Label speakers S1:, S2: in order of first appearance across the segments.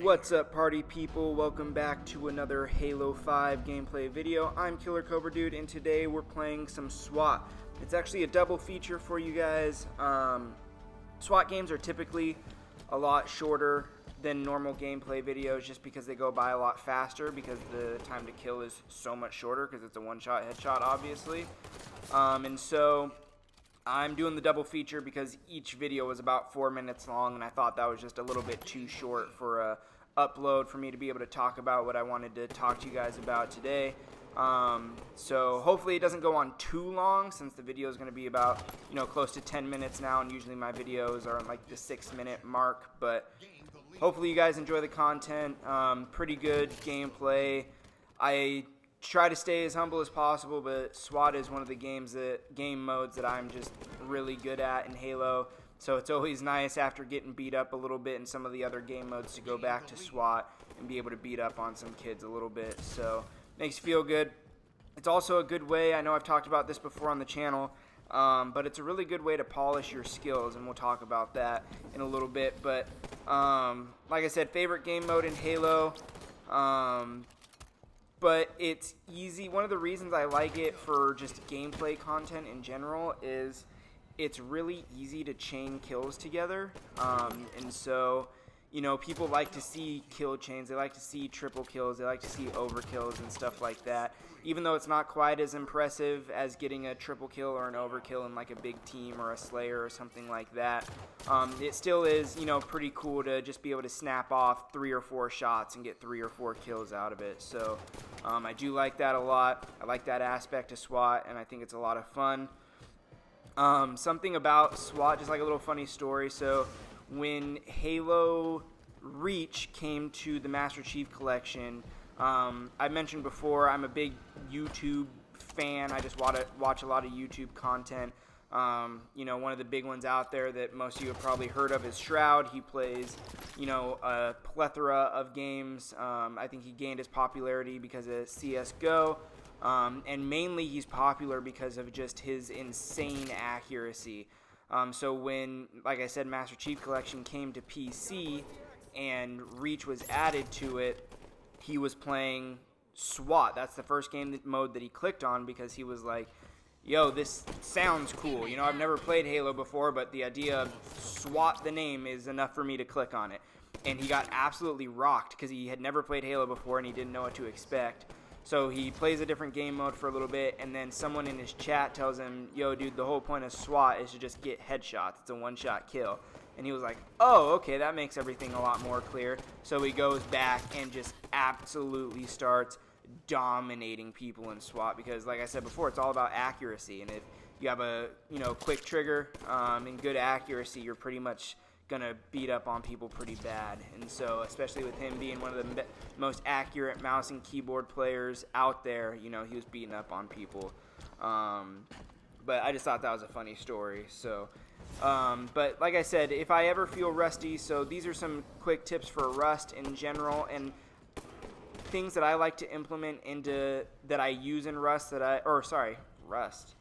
S1: What's up, party people? Welcome back to another Halo 5 gameplay video. I'm Killer Cobra Dude, and today we're playing some SWAT. It's actually a double feature for you guys. SWAT games are typically a lot shorter than normal gameplay videos just because they go by a lot faster because the time to kill is so much shorter because it's a one-shot headshot, obviously. And so I'm doing the double feature because each video was about 4 minutes long, and I thought that was just a little bit too short for a upload for me to be able to talk about what I wanted to talk to you guys about today. So hopefully it doesn't go on too long, since the video is going to be about, close to 10 minutes now, and usually my videos are like the 6-minute mark, but hopefully you guys enjoy the content. Pretty good gameplay. I try to stay as humble as possible, but SWAT is one of the game modes that I'm just really good at in Halo. So it's always nice after getting beat up a little bit in some of the other game modes to go back to SWAT and be able to beat up on some kids a little bit. So makes you feel good. It's also a good way, I know I've talked about this before on the channel, but it's a really good way to polish your skills, and we'll talk about that in a little bit. But like I said, favorite game mode in Halo. But it's easy. One of the reasons I like it for just gameplay content in general is it's really easy to chain kills together. And so, people like to see kill chains. They like to see triple kills. They like to see overkills and stuff like that. Even though it's not quite as impressive as getting a triple kill or an overkill in like a big team or a Slayer or something like that, it still is, pretty cool to just be able to snap off 3 or 4 shots and get 3 or 4 kills out of it. So I do like that a lot. I like that aspect of SWAT, and I think it's a lot of fun. Something about SWAT, just like a little funny story. So when Halo Reach came to the Master Chief Collection, I mentioned before I'm a big YouTube fan. I just watch a lot of YouTube content. One of the big ones out there that most of you have probably heard of is Shroud. He plays, a plethora of games. I think he gained his popularity because of CSGO. And mainly he's popular because of just his insane accuracy. So when, like I said, Master Chief Collection came to PC and Reach was added to it, he was playing SWAT. That's the first game mode that he clicked on because he was like, yo, this sounds cool. I've never played Halo before, but the idea of SWAT, the name, is enough for me to click on it. And he got absolutely rocked because he had never played Halo before and he didn't know what to expect. So he plays a different game mode for a little bit, and then someone in his chat tells him, yo, dude, the whole point of SWAT is to just get headshots. It's a one-shot kill. And he was like, oh, okay, that makes everything a lot more clear. So he goes back and just absolutely starts dominating people in SWAT because, like I said before, it's all about accuracy. And if you have a, quick trigger and good accuracy, you're pretty much going to beat up on people pretty bad. And so, especially with him being one of the most accurate mouse and keyboard players out there, he was beating up on people. But I just thought that was a funny story. So, but like I said, if I ever feel rusty, so these are some quick tips for Rust in general, and things that I like to implement that I use in Rust Rust.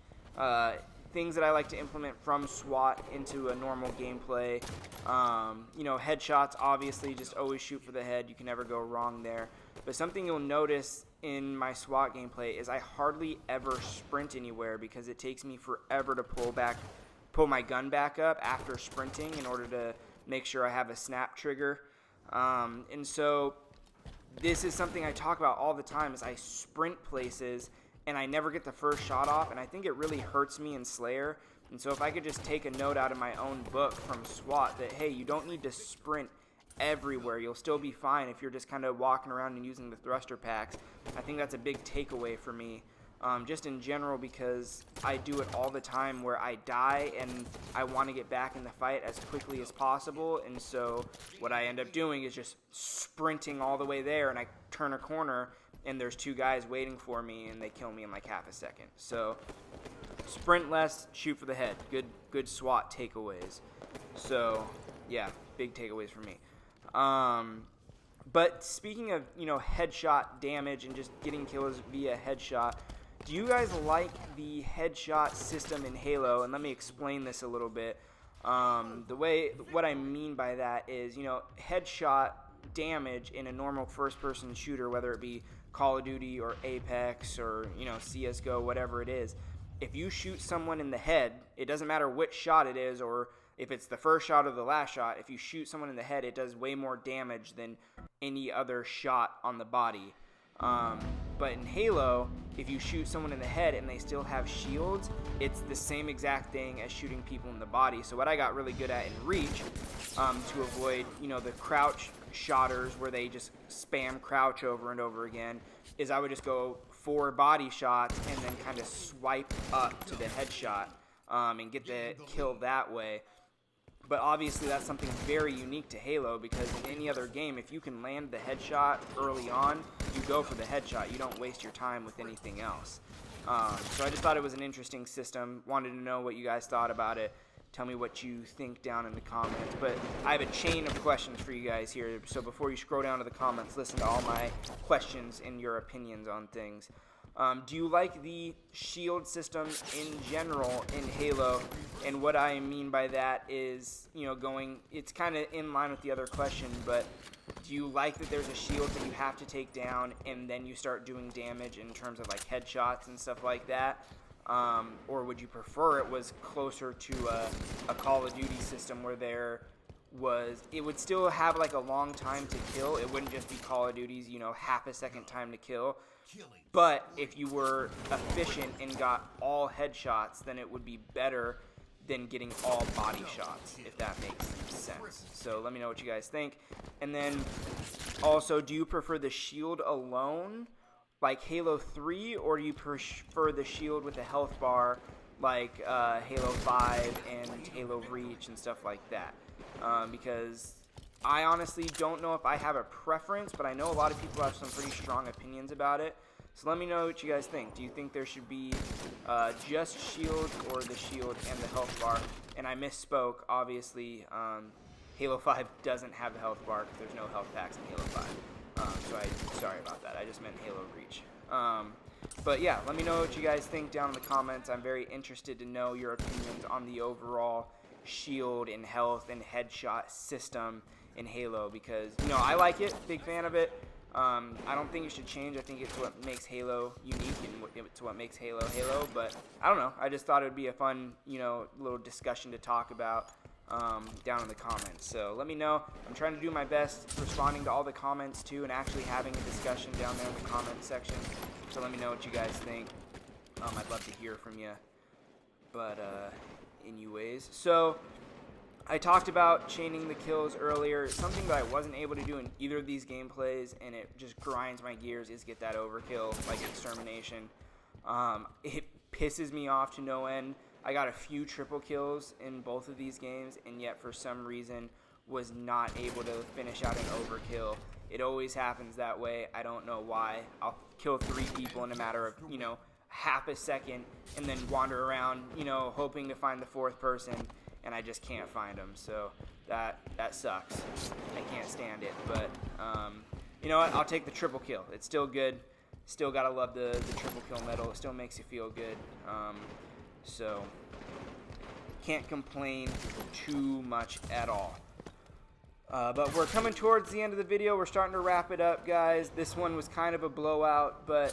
S1: Things that I like to implement from SWAT into a normal gameplay. Headshots, obviously, just always shoot for the head. You can never go wrong there. But something you'll notice in my SWAT gameplay is I hardly ever sprint anywhere because it takes me forever to pull my gun back up after sprinting in order to make sure I have a snap trigger. And so this is something I talk about all the time is I sprint places and I never get the first shot off, and I think it really hurts me in Slayer. And so if I could just take a note out of my own book from SWAT that, hey, you don't need to sprint everywhere. You'll still be fine if you're just kind of walking around and using the thruster packs. I think that's a big takeaway for me, just in general, because I do it all the time where I die and I want to get back in the fight as quickly as possible. And so what I end up doing is just sprinting all the way there, and I turn a corner and there's 2 guys waiting for me, and they kill me in like half a second. So sprint less, shoot for the head. Good SWAT takeaways. So yeah, big takeaways for me. But speaking of headshot damage and just getting kills via headshot, do you guys like the headshot system in Halo? And let me explain this a little bit. What I mean by that is, headshot damage in a normal first-person shooter, whether it be Call of Duty or Apex or, you know, CSGO, whatever it is. If you shoot someone in the head, it doesn't matter which shot it is or if it's the first shot or the last shot. If you shoot someone in the head, it does way more damage than any other shot on the body. But in Halo, if you shoot someone in the head and they still have shields, it's the same exact thing as shooting people in the body. So what I got really good at in Reach, to avoid, you know, the crouch shotters where they just spam crouch over and over again, is I would just go 4 body shots and then kind of swipe up to the headshot and get the kill that way. But obviously that's something very unique to Halo, because in any other game, if you can land the headshot early on, you go for the headshot. You don't waste your time with anything else. So I just thought it was an interesting system. Wanted to know what you guys thought about it. Tell me what you think down in the comments. But I have a chain of questions for you guys here. So before you scroll down to the comments, listen to all my questions and your opinions on things. Do you like the shield system in general in Halo? And what I mean by that is, you know, it's kind of in line with the other question, but do you like that there's a shield that you have to take down and then you start doing damage in terms of like headshots and stuff like that? Or would you prefer it was closer to a Call of Duty system where it would still have like a long time to kill. It wouldn't just be Call of Duty's, you know, half a second time to kill. But if you were efficient and got all headshots, then it would be better than getting all body shots, if that makes sense. So let me know what you guys think. And then also, do you prefer the shield alone, like Halo 3, or do you prefer the shield with a health bar, like Halo 5 and Halo Reach and stuff like that? Because I honestly don't know if I have a preference, but I know a lot of people have some pretty strong opinions about it. So let me know what you guys think. Do you think there should be just shield, or the shield and the health bar? And I misspoke, obviously. Halo 5 doesn't have the health bar because there's no health packs in Halo 5. Sorry about that. I just meant Halo Reach. But yeah, let me know what you guys think down in the comments. I'm very interested to know your opinions on the overall shield and health and headshot system in Halo, because, you know, I like it, big fan of it. I don't think it should change. I think it's what makes Halo unique, and it's what makes Halo Halo. But I don't know. I just thought it would be a fun, you know, little discussion to talk about down in the comments. So let me know. I'm trying to do my best responding to all the comments too, and actually having a discussion down there in the comment section. So let me know what you guys think. I'd love to hear from you. But anyways, so I talked about chaining the kills earlier. Something that I wasn't able to do in either of these gameplays, and it just grinds my gears, is get that overkill, like extermination. It pisses me off to no end. I got a few triple kills in both of these games, and yet for some reason was not able to finish out an overkill. It always happens that way. I don't know why. I'll kill 3 people in a matter of, you know, half a second, and then wander around, you know, hoping to find the 4th person, and I just can't find them. So that sucks. I can't stand it. But you know what? I'll take the triple kill. It's still good. Still gotta love the triple kill medal. It still makes you feel good. So can't complain too much at all. But we're coming towards the end of the video. We're starting to wrap it up, guys. This one was kind of a blowout, but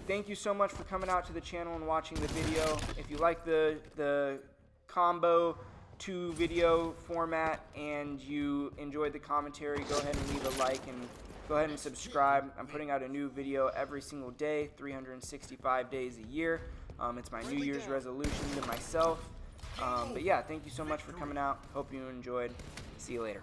S1: thank you so much for coming out to the channel and watching the video. If you like the combo 2 video format and you enjoyed the commentary, go ahead and leave a like and go ahead and subscribe. I'm putting out a new video every single day, 365 days a year. It's my New Year's resolution to myself. But yeah, thank you so much for coming out. Hope you enjoyed. See you later.